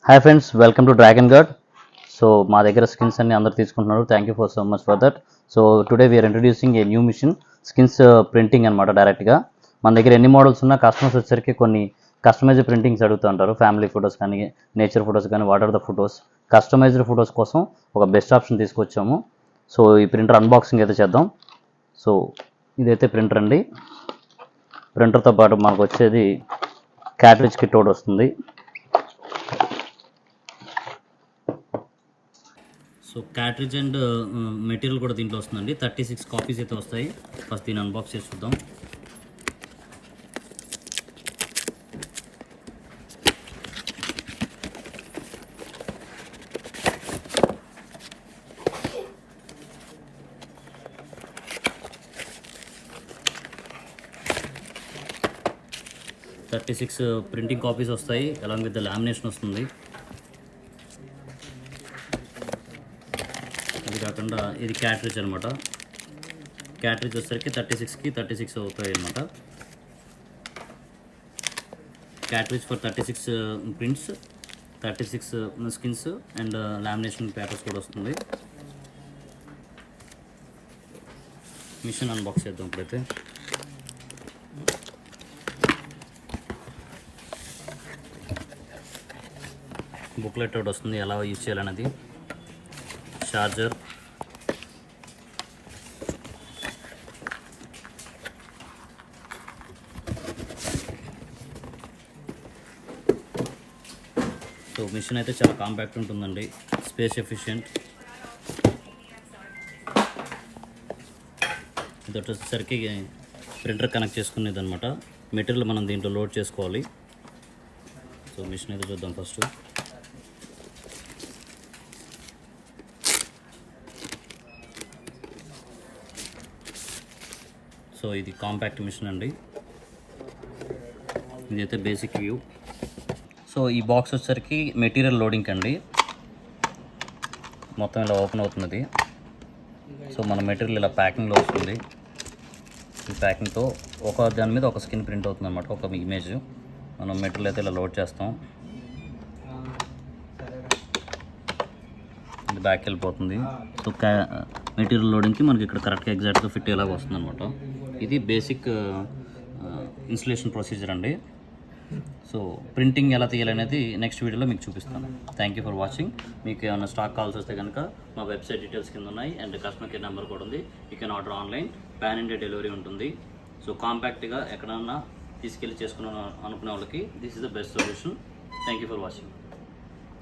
Hi friends, welcome to Dragon Guard. So మా దగ్గర skins అన్ని అందరు తీసుకుంటున్నారు. Thank you so much for that. So today we are introducing a new mission, skins printing అనమాట. డైరెక్ట్గా మన దగ్గర ఎన్ని మోడల్స్ ఉన్నా కస్టమర్స్ వచ్చేసరికి కొన్ని కస్టమైజ్డ్ ప్రింటింగ్స్ అడుగుతూ ఉంటారు. ఫ్యామిలీ ఫొటోస్ కానీ, నేచర్ ఫొటోస్ కానీ, what are the photos. Customized photos కోసం ఒక బెస్ట్ ఆప్షన్ తీసుకొచ్చాము. సో ఈ ప్రింటర్ అన్బాక్సింగ్ అయితే చేద్దాం. సో ఇదైతే ప్రింటర్ అండి. ప్రింటర్తో పాటు మనకు వచ్చేది క్యాట్రిడ్జ్ కిట్ ఒకటి వస్తుంది. సో క్యాట్రిడ్జ్ అండ్ మెటీరియల్ కూడా దీంట్లో వస్తుందండి. 36 కాపీస్ అయితే వస్తాయి. ఫస్ట్ దీన్ని అన్బాక్స్ చేసి చూద్దాం. థర్టీ6 ప్రింటింగ్ కాపీస్ వస్తాయి, అలాంగ్ విత్ ద లామినేషన్ వస్తుంది. అది కాకుండా ఇది క్యాట్రిడ్జ్ అనమాట. క్యాట్రిడ్జ్ వచ్చేసరికి 36కి 36 అవుతాయి అనమాట. Cartridge for 36 prints, 36 skins and lamination papers కూడా వస్తుంది. మిషన్ అన్బాక్స్ చేద్దాం ఇప్పుడైతే. బుక్లెట్ ఒకటి వస్తుంది, ఎలా యూజ్ చేయాలన్నది. చార్జర్, సో మిషన్ అయితే చాలా కాంపాక్ట్ ఉంటుందండి, స్పేస్ ఎఫిషియెంట్. ఇది వచ్చేసరికి ప్రింటర్ కనెక్ట్ చేసుకునేది అనమాట. మెటీరియల్ మనం దీంట్లో లోడ్ చేసుకోవాలి. సో మిషన్ అయితే చూద్దాం ఫస్ట్. సో ఇది కాంపాక్ట్ మిషన్ అండి. ఇదైతే బేసిక్ వ్యూ. సో ఈ బాక్స్ వచ్చేసరికి మెటీరియల్ లోడింగ్ అండి. మొత్తం ఇలా ఓపెన్ అవుతున్నది. సో మన మెటీరియల్ ఇలా ప్యాకింగ్లో వస్తుంది. ఈ ప్యాకింగ్తో ఒక దాని మీద ఒక స్కిన్ ప్రింట్ అవుతుంది అనమాట, ఒక ఇమేజ్. మనం మెటీరియల్ అయితే ఇలా లోడ్ చేస్తాం. ఇది బ్యాక్ వెళ్ళిపోతుంది. సో మెటీరియల్ లోడింగ్కి మనకి ఇక్కడ కరెక్ట్గా ఎగ్జాక్ట్గా ఫిట్ అయ్యేలాగా వస్తుంది అనమాట. ఇది బేసిక్ ఇన్స్టలేషన్ ప్రొసీజర్ అండి. సో ప్రింటింగ్ ఎలా తీయాలనేది నెక్స్ట్ వీడియోలో మీకు చూపిస్తాను. Thank you for watching. మీకు ఏమైనా స్టాక్ కాల్స్ వస్తే కనుక మా వెబ్సైట్ డీటెయిల్స్ కింద ఉన్నాయి, అండ్ కస్టమర్ కేర్ నెంబర్ కూడా ఉంది. You can order online. Pan India delivery ఉంటుంది. సో కాంపాక్ట్గా ఎక్కడన్నా తీసుకెళ్ళి చేసుకున్న అనుకునే వాళ్ళకి this is the best solution. Thank you for watching.